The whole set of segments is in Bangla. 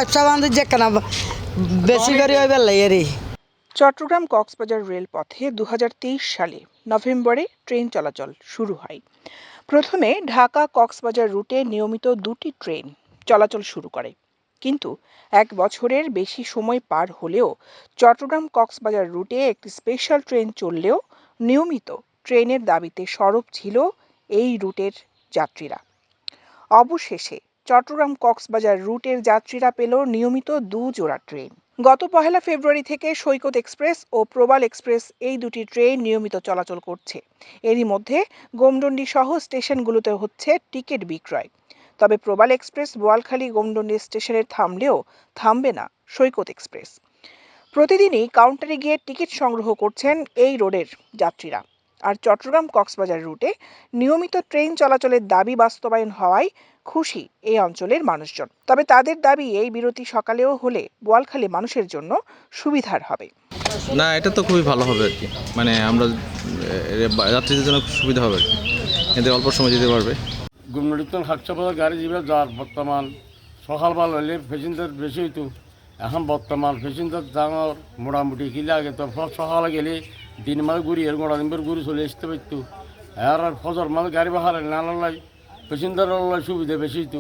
ব্যবসা বাণিজ্য যেখানে বেশি করে ওই বেলা এরই। চট্টগ্রাম কক্সবাজার রেলপথে ২০২৩ সালে নভেম্বরে ট্রেন চলাচল শুরু হয়। প্রথমে ঢাকা কক্সবাজার রুটে নিয়মিত ২টি ট্রেন চলাচল শুরু করে, কিন্তু ১ বছরের বেশি সময় পার হলেও চট্টগ্রাম কক্সবাজার রুটে একটি স্পেশাল ট্রেন চললেও নিয়মিত ট্রেনের দাবিতে সরব ছিল এই রুটের যাত্রীরা। অবশেষে চট্টগ্রাম কক্সবাজার রুটের যাত্রীরা পেল নিয়মিত ২ জোড়া ট্রেন। গত ১ ফেব্রুয়ারি থেকে সৈকত এক্সপ্রেস ও প্রবাল এক্সপ্রেস এই দুটি ট্রেন নিয়মিত চলাচল করছে। এরই মধ্যে গোমডন্ডি সহ স্টেশনগুলোতে হচ্ছে টিকিট বিক্রয়। তবে প্রবাল এক্সপ্রেস বোয়ালখালী গোমডন্ডি স্টেশনে থামলেও থামবে না সৈকত এক্সপ্রেস। প্রতিদিনই কাউন্টারে গিয়ে টিকিট সংগ্রহ করছেন এই রোডের যাত্রীরা। আর চট্টগ্রাম কক্সবাজার রুটে নিয়মিত ট্রেন চলাচলের দাবি বাস্তবায়ন হওয়ায় খুশি এই অঞ্চলের মানুষজন। তবে তাদের দাবি এই বিরতি সকালেও হলে বোয়ালখালী মানুষের জন্য সুবিধার হবে। না, এটা তো খুবই ভালো হবে আর কি, মানে আমরা যাত্রীদের জন্য সুবিধা হবে আর কি, এতে অল্প সময় যেতে পারবে। গুমনডিতন হাকচাপাতার গাড়ি যাবে যার বর্তমান সকালবেলা হইলে প্যাসেঞ্জার বেশি হইতো, এখন বর্তমান প্যাসেঞ্জার যাওয়ার মোটামুটি কি লাগে তো সকালে গেলে দিন মাস ঘুরি এর গোড়া দিন ঘুরি চলে আসতে পারতো। আর ফজর মাস গাড়ি বাহারে না লাই প্যাসেঞ্জার সুবিধা বেশি হইতো।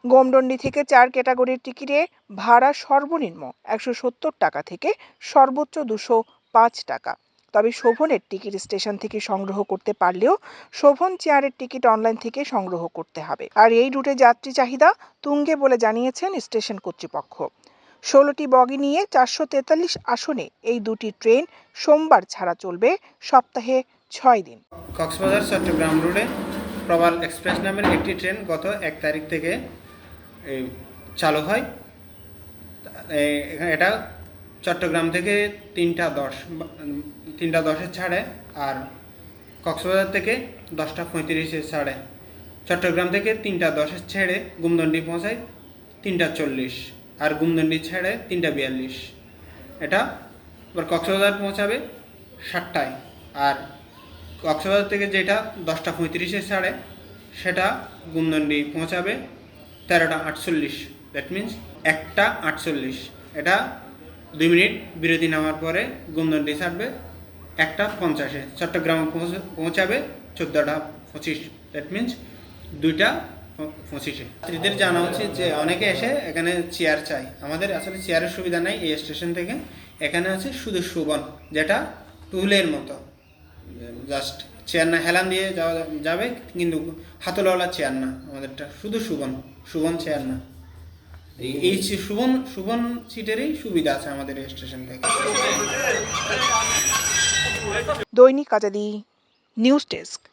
গোমডন্ডি থেকে ৪ ক্যাটাগরির টিকিটে ভাড়া সর্বনিম্ন ১৭০ টাকা থেকে সর্বোচ্চ ২০৫ টাকা। তবে শোভনের টিকিট স্টেশন থেকে সংগ্রহ করতে পারলেও শোভন চেয়ারের টিকিট অনলাইন থেকে সংগ্রহ করতে হবে। আর এই রুটে যাত্রী চাহিদা তুঙ্গে বলে জানিয়েছেন স্টেশন কর্তৃপক্ষ। ১৬টি বগি নিয়ে ৪৪৩ আসনে এই দুটি ট্রেন সোমবার ছাড়া চলবে সপ্তাহে ৬ দিন। কক্সবাজার চট্টগ্রাম রুটে প্রবাল এক্সপ্রেস নামের একটি ট্রেন গত ১ তারিখ থেকে চালু হয়। এটা চট্টগ্রাম থেকে ৩টা ১০ ছাড়ে, আর কক্সবাজার থেকে ১০টা ৩৫ ছাড়ে। চট্টগ্রাম থেকে ৩টা ১০ ছেড়ে গুমদন্ডি পৌঁছায় ৩টা ৪০, আর গুমদন্ডি ছেড়ে ৩টা ৪২। এটা এবার কক্সবাজার পৌঁছাবে ৭টায়, আর কক্সবাজার থেকে যেটা ১০টা ৩৫ ছাড়ে সেটা গুমদন্ডি পৌঁছাবে ১৩টা ৪৮। দ্যাট মিন্স ১টা ৪৮। এটা ২ মিনিট বিরতি নেওয়ার পরে গুমদন্ডি ছাড়বে ১টা ৫০-এ। চট্টগ্রামে পৌঁছাবে ১৪টা ২৫। দ্যাট মিন্স ২টা ২৫-এ। যাত্রীদের জানা উচিত যে অনেকে এসে এখানে চেয়ার চাই, আমাদের আসলে চেয়ারের সুবিধা নাই এই স্টেশন থেকে। এখানে আছে শুধু শোভন, যেটা টুলের মতো, জাস্ট চেয়ার না, হেলান দিয়ে যাওয়া যাবে কিন্তু হাতলওয়ালা চেয়ার না। আমাদেরটা শুধু শোভন চেয়ার না, এই শোভন সিটেরই সুবিধা আছে আমাদের এই স্টেশন থেকে। দৈনিক আজাদী নিউজ ডেস্ক।